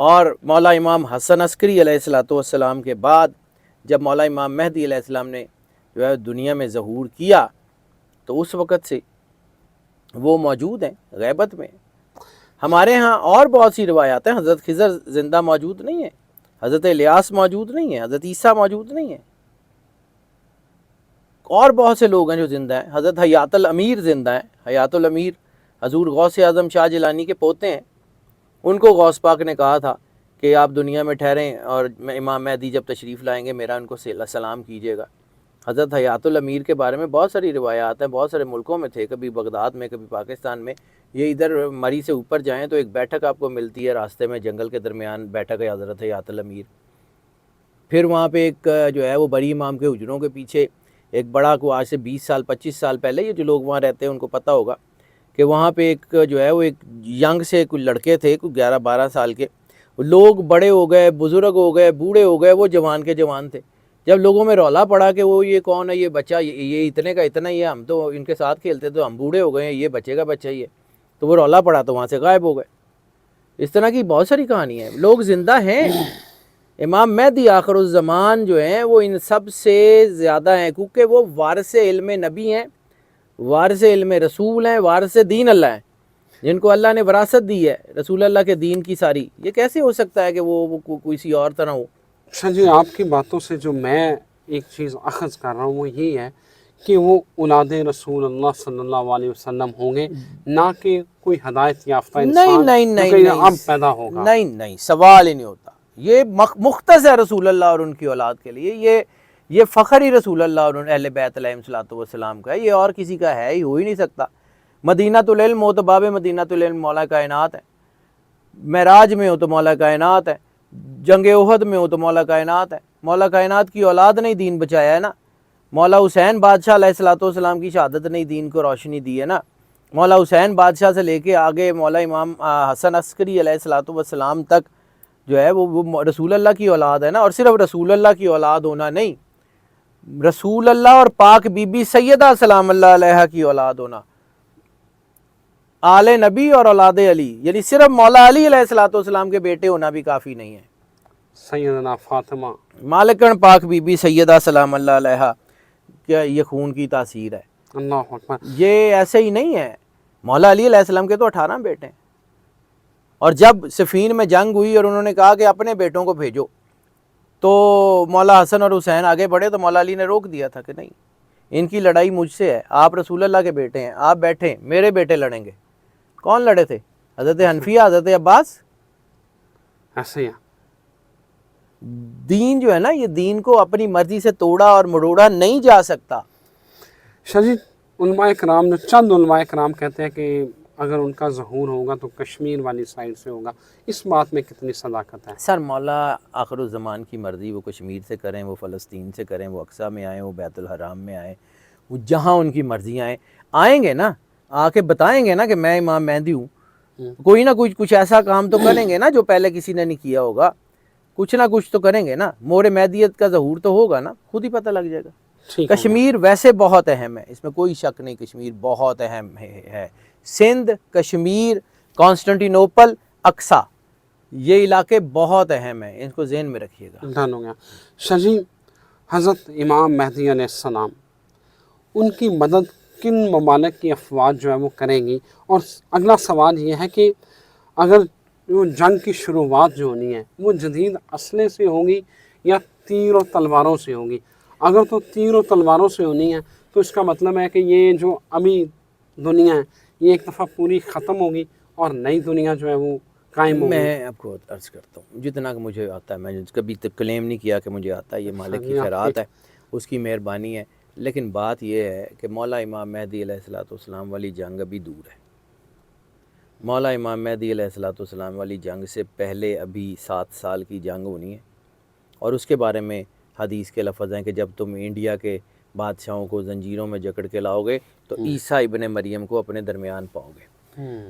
اور مولا امام حسن عسکری علیہ السلام کے بعد جب مولا امام مہدی علیہ السلام نے جو ہے دنیا میں ظہور کیا تو اس وقت سے وہ موجود ہیں غیبت میں. ہمارے ہاں اور بہت سی روایات ہیں. حضرت خضر زندہ موجود نہیں ہے, حضرت الیاس موجود نہیں ہے, حضرت عیسیٰ موجود نہیں ہے, اور بہت سے لوگ ہیں جو زندہ ہیں. حضرت حیات الامیر زندہ ہیں. حیات الامیر حضور غوث اعظم شاہ جیلانی کے پوتے ہیں. ان کو غوث پاک نے کہا تھا کہ آپ دنیا میں ٹھہریں اور امام مہدی جب تشریف لائیں گے میرا ان کو سلام کیجیے گا. حضرت حیات الامیر کے بارے میں بہت ساری روایات ہیں. بہت سارے ملکوں میں تھے, کبھی بغداد میں, کبھی پاکستان میں. یہ ادھر مری سے اوپر جائیں تو ایک بیٹھک آپ کو ملتی ہے راستے میں, جنگل کے درمیان بیٹھک ہے حضرت حیات الامیر. پھر وہاں پہ ایک جو ہے وہ بڑی امام کے حجروں کے پیچھے ایک بڑا کو آج سے 20 سال 25 سال پہلے, یہ جو لوگ وہاں رہتے ہیں ان کو پتہ ہوگا کہ وہاں پہ ایک جو ہے وہ ایک ینگ سے کچھ لڑکے تھے, کچھ 11-12 سال کے. لوگ بڑے ہو گئے, بزرگ ہو گئے, بوڑھے ہو گئے, وہ جوان کے جوان تھے. جب لوگوں میں رولا پڑا کہ وہ یہ کون ہے, یہ بچہ, یہ اتنے کا اتنا ہی ہے, ہم تو ان کے ساتھ کھیلتے تو ہم بوڑھے ہو گئے ہیں, یہ بچے کا بچہ ہی ہے, تو وہ رولا پڑا تو وہاں سے غائب ہو گئے. اس طرح کی بہت ساری کہانی ہیں. لوگ زندہ ہیں. امام مہدی آخر الزمان جو ہیں وہ ان سب سے زیادہ ہیں, کیونکہ وہ وارث علم نبی ہیں, وارث علم رسول ہیں, وارث دین اللہ ہیں, جن کو اللہ نے وراثت دی ہے رسول اللہ کے دین کی ساری. یہ کیسے ہو سکتا ہے کہ وہ کسی اور طرح ہو؟ اچھا جی, آپ کی باتوں سے جو میں ایک چیز اخذ کر رہا ہوں وہ یہ ہے کہ وہ اولاد رسول اللہ صلی اللہ علیہ وسلم ہوں گے, نہ کہ کوئی ہدایت یافتہ انسان جو کہ اب پیدا ہوگا. نہیں, سوال ہی نہیں ہوتا. یہ مختص ہے رسول اللہ اور ان کی اولاد کے لیے. یہ فخر ہی رسول اللہ اور اہل بیت علیہ الصلوۃ والسلام کا ہے, یہ اور کسی کا ہے ہی, ہو ہی نہیں سکتا. مدینۃ العلم ہو تو باب مدینۃ العلم مولا کائنات ہے, معراج میں ہو تو مولا کائنات ہے, جنگ احد میں ہو تو مولا کائنات ہے. مولا کائنات کی اولاد نے دین بچایا ہے نا. مولا حسین بادشاہ علیہ الصلوۃ والسلام کی شہادت نے دین کو روشنی دی ہے نا. مولا حسین بادشاہ سے لے کے آگے مولا امام حسن عسکری علیہ الصلوۃ والسلام تک جو ہے وہ رسول اللہ کی اولاد ہے نا. اور صرف رسول اللہ کی اولاد ہونا نہیں, رسول اللہ اور پاک بی بی سیدہ سلام اللہ علیہ کی اولاد ہونا, آل نبی اور اولاد علی, یعنی صرف مولا علی علیہ الصلوۃ والسلام کے بیٹے ہونا بھی کافی نہیں ہے. سیدنا فاطمہ مالکن پاک بی بی سیدہ سلام اللہ علیہ, کیا یہ خون کی تاثیر ہے. اللہ اکبر. یہ ایسے ہی نہیں ہے. مولا علی علیہ السلام کے تو 18 بیٹے ہیں, اور جب صفین میں جنگ ہوئی اور انہوں نے کہا کہ اپنے بیٹوں کو بھیجو تو مولا حسن اور حسین آگے بڑھے تو مولا علی نے روک دیا تھا کہ نہیں, ان کی لڑائی مجھ سے ہے, آپ رسول اللہ کے بیٹے ہیں, آپ بیٹھیں, میرے بیٹے لڑیں گے. کون لڑے تھے؟ حضرت حنفیہ, حضرت عباس. ایسے ہی دین جو ہے نا, یہ دین کو اپنی مرضی سے توڑا اور مروڑا نہیں جا سکتا. شجی, علماء کرام نے, چند علماء کرام کہتے ہیں کہ اگر ان کا ظہور ہوگا تو کشمیر والی سائڈ سے ہوگا. اس بات میں کتنی صداقت ہے؟ سر مولا آخر الزمان کی مرضی, وہ کشمیر سے کریں, وہ فلسطین سے کریں, وہ اقصیٰ میں آئیں, وہ بیت الحرام میں آئیں, وہ جہاں ان کی مرضی آئیں گے نا, آ کے بتائیں گے نا کہ میں امام مہدی ہوں. کوئی نہ کچھ ایسا کام تو کریں گے نا جو پہلے کسی نے نہیں کیا ہوگا. کچھ نہ کچھ تو کریں گے نا. مور مہدیت کا ظہور تو ہوگا نا, خود ہی پتہ لگ جائے گا. کشمیر ویسے بہت اہم ہے, اس میں کوئی شک نہیں, کشمیر بہت اہم ہے. سندھ, کشمیر, کانسٹنٹینوپل, اقصیٰ, یہ علاقے بہت اہم ہیں, ان کو ذہن میں رکھیے گا. ڈن ہو گیا. شجی, حضرت امام مہدی علیہ السلام, ان کی مدد کن ممالک کی افواج جو ہے وہ کریں گی؟ اور اگلا سوال یہ ہے کہ اگر وہ جنگ کی شروعات جو ہونی ہے وہ جدید اسلحے سے ہوگی یا تیر و تلواروں سے ہوگی؟ اگر تو تیر و تلواروں سے ہونی ہے تو اس کا مطلب ہے کہ یہ جو ابھی دنیا ہے یہ ایک دفعہ پوری ختم ہوگی اور نئی دنیا جو ہے وہ قائم ہوگی. میں آپ کو عرض کرتا ہوں, جتنا کہ مجھے آتا ہے, میں نے کبھی کلیم نہیں کیا کہ مجھے آتا ہے, یہ مالک کی خیرات ہے, اس کی مہربانی ہے. لیکن بات یہ ہے کہ مولا امام مہدی علیہ الصلوۃ والسلام والی جنگ ابھی دور ہے. مولا امام مہدی علیہ الصلوۃ والسلام والی جنگ سے پہلے ابھی 7 سال کی جنگ ہونی ہے, اور اس کے بارے میں حدیث کے لفظ ہیں کہ جب تم انڈیا کے بادشاہوں کو زنجیروں میں جکڑ کے لاؤ گے تو عیسیٰ ابن مریم کو اپنے درمیان پاؤ گے.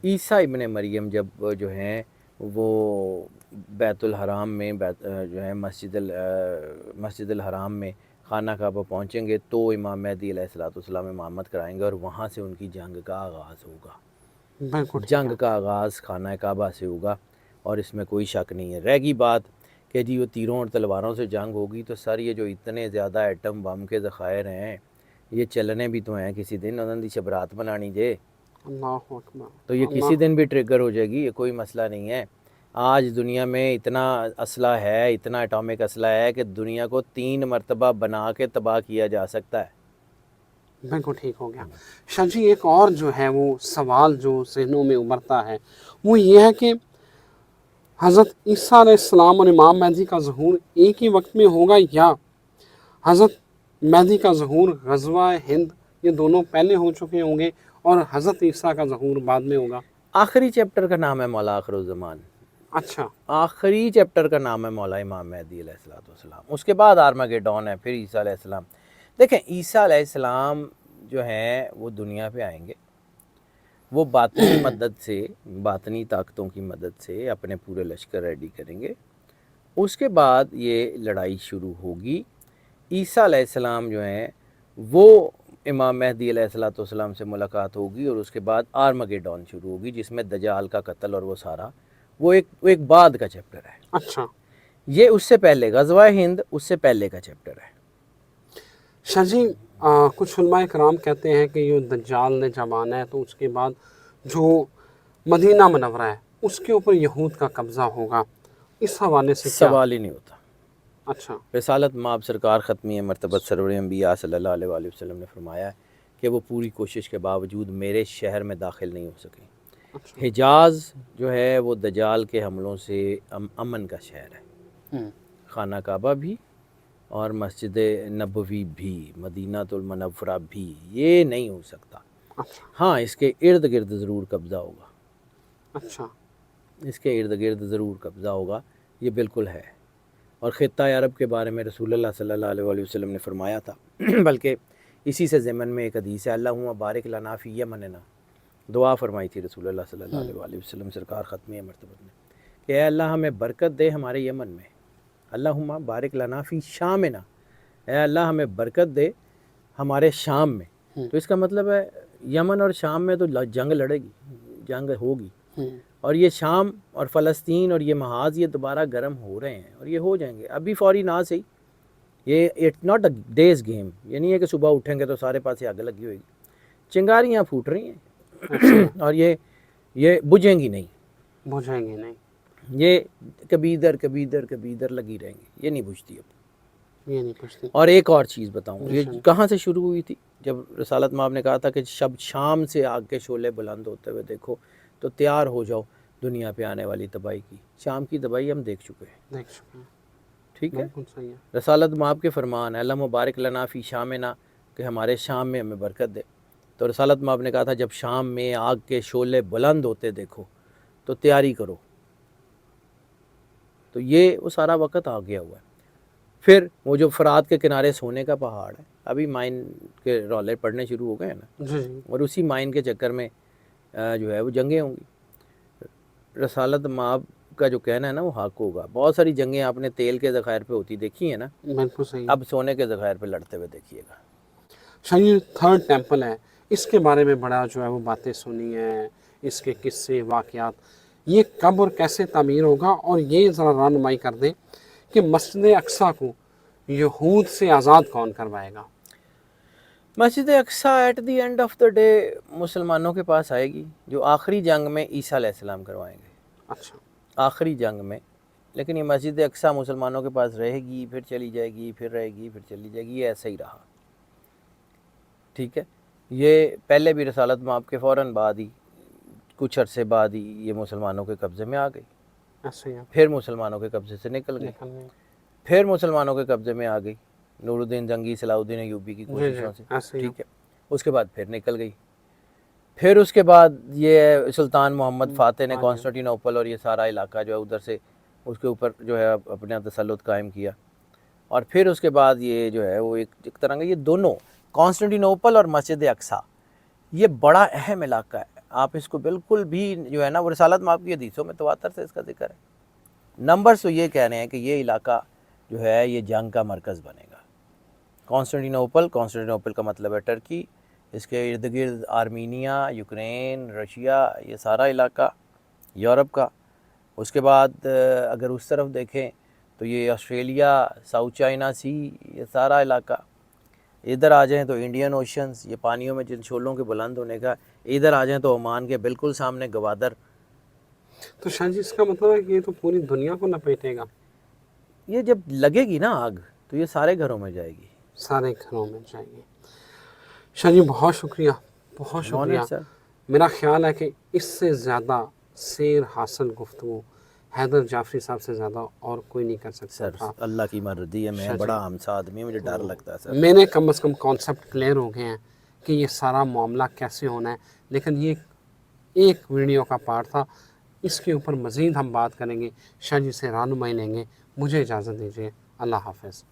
عیسیٰ ابن مریم جب جو ہیں وہ بیت الحرام میں جو ہے مسجد الحرام میں خانہ کعبہ پہنچیں گے تو امام مہدی علیہ الصلوۃ والسلام امامت کرائیں گے, اور وہاں سے ان کی جنگ کا آغاز ہوگا. جنگ کا آغاز خانہ کعبہ سے ہوگا, اور اس میں کوئی شک نہیں ہے۔ رہ گئی بات کہ جی وہ تیروں اور تلواروں سے جنگ ہوگی، تو سر یہ جو اتنے زیادہ ایٹم بم کے ذخائر ہیں یہ چلنے بھی تو ہیں کسی دن، انہوں نے شبرات بنانی جے، اللہ اکبر، تو یہ اللہ، کسی دن بھی ٹریگر ہو جائے گی، یہ کوئی مسئلہ نہیں ہے۔ آج دنیا میں اتنا اسلحہ ہے، اتنا اٹامک اسلحہ ہے کہ دنیا کو 3 مرتبہ بنا کے تباہ کیا جا سکتا ہے۔ بالکل ٹھیک ہو گیا۔ شاہ جی ایک اور جو ہے وہ سوال جو ذہنوں میں ابھرتا ہے وہ یہ ہے کہ حضرت عیسیٰ علیہ السلام اور امام مہدی کا ظہور ایک ہی وقت میں ہوگا، یا حضرت مہدی کا ظہور غزوہ ہند یہ دونوں پہلے ہو چکے ہوں گے اور حضرت عیسیٰ کا ظہور بعد میں ہوگا؟ آخری چیپٹر کا نام ہے مولا آخر الزمان، اچھا، آخری چیپٹر کا نام ہے مولا امام مہدی علیہ السلام، اس کے بعد آرمگیڈون ہے، پھر عیسیٰ علیہ السلام۔ دیکھیں عیسیٰ علیہ السلام جو ہیں وہ دنیا پہ آئیں گے، وہ باطنی مدد سے، باطنی طاقتوں کی مدد سے اپنے پورے لشکر ریڈی کریں گے، اس کے بعد یہ لڑائی شروع ہوگی۔ عیسیٰ علیہ السلام جو ہیں وہ امام مہدی علیہ السلام سے ملاقات ہوگی، اور اس کے بعد آرمگیڈون شروع ہوگی جس میں دجال کا قتل اور وہ سارا، وہ ایک بعد کا چیپٹر ہے۔ اچھا یہ اس سے پہلے غزوہ ہند اس سے پہلے کا چیپٹر ہے۔ شاہ جی کچھ علماء کرام کہتے ہیں کہ یہ دجال نے جب آنا ہے تو اس کے بعد جو مدینہ منورہ ہے اس کے اوپر یہود کا قبضہ ہوگا، اس حوالے سے کیا؟ سوال ہی نہیں ہوتا۔ اچھا، رسالت مآب سرکار ختمی مرتبت سرور انبیاء صلی اللہ علیہ وآلہ وسلم نے فرمایا ہے کہ وہ پوری کوشش کے باوجود میرے شہر میں داخل نہیں ہو سکیں۔ اچھا، حجاز جو ہے وہ دجال کے حملوں سے امن کا شہر ہے، خانہ کعبہ بھی اور مسجد نبوی بھی، مدینہ المنورہ بھی، یہ نہیں ہو سکتا۔ اچھا، ہاں اس کے ارد گرد ضرور قبضہ ہوگا، اچھا، اس کے ارد گرد ضرور قبضہ ہوگا، یہ بالکل ہے۔ اور خطہ عرب کے بارے میں رسول اللہ صلی اللہ علیہ وآلہ وسلم نے فرمایا تھا، بلکہ اسی سے ضمن میں ایک حدیث ہے، اللہم بارک لنا فی یمننا، دعا فرمائی تھی رسول اللہ صلی اللہ علیہ وآلہ وسلم سرکار ختمی مرتبت نے کہ اے اللہ ہمیں برکت دے ہمارے یمن میں، اللہم بارک لنا فی شامنا، اے اللہ ہمیں برکت دے ہمارے شام میں۔ تو اس کا مطلب ہے یمن اور شام میں تو جنگ لڑے گی، جنگ ہوگی، اور یہ شام اور فلسطین اور یہ محاذ یہ دوبارہ گرم ہو رہے ہیں اور یہ ہو جائیں گے، ابھی فوری نہ صحیح، یہ it's not a days game, یہ نہیں ہے کہ صبح اٹھیں گے تو سارے پاسے آگ لگی ہوئے گی، چنگاریاں پھوٹ رہی ہیں اور یہ بجھیں گی نہیں، بجھیں گے نہیں، یہ کبھی ادھر لگی رہیں گی، یہ نہیں بجھتی اب۔ یہ نہیں پوچھتی۔ اور ایک اور چیز بتاؤں، یہ کہاں سے شروع ہوئی تھی؟ جب رسالت مآب نے کہا تھا کہ شام سے آگ کے شعلے بلند ہوتے ہوئے دیکھو تو تیار ہو جاؤ دنیا پہ آنے والی تباہی کی۔ شام کی تباہی ہم دیکھ چکے ہیں، دیکھ چکے ہیں، ٹھیک ہے۔ بالکل صحیح ہے۔ رسالت مآب کے فرمان ہے، اللہ مبارک لنا فی شامنا، کہ ہمارے شام میں ہمیں برکت دے۔ تو رسالت مآب نے کہا تھا جب شام میں آگ کے شعلے بلند ہوتے دیکھو تو تیاری کرو، تو یہ وہ سارا وقت آ گیا ہوا ہے۔ پھر وہ جو فرات کے کنارے سونے کا پہاڑ ہے، ابھی مائن کے رولے پڑنے شروع ہو گئے ہیں نا، جی جی، اور اسی مائن کے چکر میں جو ہے وہ جنگیں ہوں گی۔ رسالت مآب کا جو کہنا ہے نا وہ حق ہوگا۔ بہت ساری جنگیں آپ نے تیل کے ذخائر پہ ہوتی دیکھی ہیں نا، بالکل صحیح۔ اب سونے کے ذخائر پہ لڑتے ہوئے دیکھیے گا۔ شاہ جی تھرڈ ٹیمپل ہے، اس کے بارے میں بڑا جو ہے وہ باتیں سنی ہیں، اس کے قصے واقعات، یہ کب اور کیسے تعمیر ہوگا؟ اور یہ ذرا رہنمائی کر دیں کہ مسجد اقصیٰ کو یہود سے آزاد کون کروائے گا؟ مسجد اقصیٰ at the end of the day مسلمانوں کے پاس آئے گی، جو آخری جنگ میں عیسیٰ علیہ السلام کروائیں گے، اچھا، آخری جنگ میں۔ لیکن یہ مسجد اقصیٰ مسلمانوں کے پاس رہے گی، پھر چلی جائے گی، پھر رہے گی، پھر چلی جائے گی، یہ ایسا ہی رہا، ٹھیک ہے۔ یہ پہلے بھی رسالت مآب کے فوراً بعد ہی، کچھ عرصے بعد ہی یہ مسلمانوں کے قبضے میں آ گئی، ایسے ہی پھر مسلمانوں کے قبضے سے نکل گئی، نکل گئے۔ پھر مسلمانوں کے قبضے میں آ گئی نور الدین زنگی صلاح الدین ایوبی کی کوششوں سے، ایسے ہی ٹھیک ہے۔ اس کے بعد پھر نکل گئی، پھر اس کے بعد یہ سلطان محمد فاتح نے کانسٹنٹینوپل اور یہ سارا علاقہ جو ہے ادھر سے اس کے اوپر جو ہے اپنا تسلط قائم کیا، اور پھر اس کے بعد یہ جو ہے وہ ایک طرح کا یہ دونوں کانسٹنٹینوپل اور مسجد اقصیٰ یہ بڑا اہم علاقہ ہے۔ آپ اس کو بالکل بھی جو ہے نا وہ رسالت مآب کی حدیثوں میں تواتر سے اس کا ذکر ہے، نمبرز تو یہ کہہ رہے ہیں کہ یہ علاقہ جو ہے یہ جنگ کا مرکز بنے گا۔ کانسٹنٹینوپل کا مطلب ہے ٹرکی، اس کے ارد گرد آرمینیا، یوکرین، رشیا، یہ سارا علاقہ یورپ کا، اس کے بعد اگر اس طرف دیکھیں تو یہ آسٹریلیا، ساؤتھ چائنا سی، یہ سارا علاقہ، ادھر آ جائیں تو انڈین اوشنز، یہ پانیوں میں جن شعلوں کے بلند ہونے کا، ادھر آ جائیں تو عمان کے بالکل سامنے گوادر. تو شاہ جی اس کا مطلب ہے کہ یہ تو پوری دنیا کو لپیٹے گا. یہ جب لگے گی نا آگ تو یہ سارے گھروں میں جائے گی. سارے گھروں میں جائیں گے. شاہ جی بہت شکریہ، بہت شکریہ. سر. میرا خیال ہے کہ اس سے زیادہ سیر حاصل گفتگو حیدر جعفری صاحب سے زیادہ اور کوئی نہیں کر سکتا سر تھا. اللہ کی مرضی ہے، میں بڑا ہمسا آدمی ہوں، مجھے ڈر لگتا ہے سر. میرے کم از کم کانسیپٹ کلیئر ہو گئے ہیں کہ یہ سارا معاملہ کیسے ہونا ہے، لیکن یہ ایک ویڈیو کا پارٹ تھا. اس کے اوپر مزید ہم بات کریں گے، شاہ جی سے رہنمائی لیں گے. مجھے اجازت دیجیے، اللہ حافظ.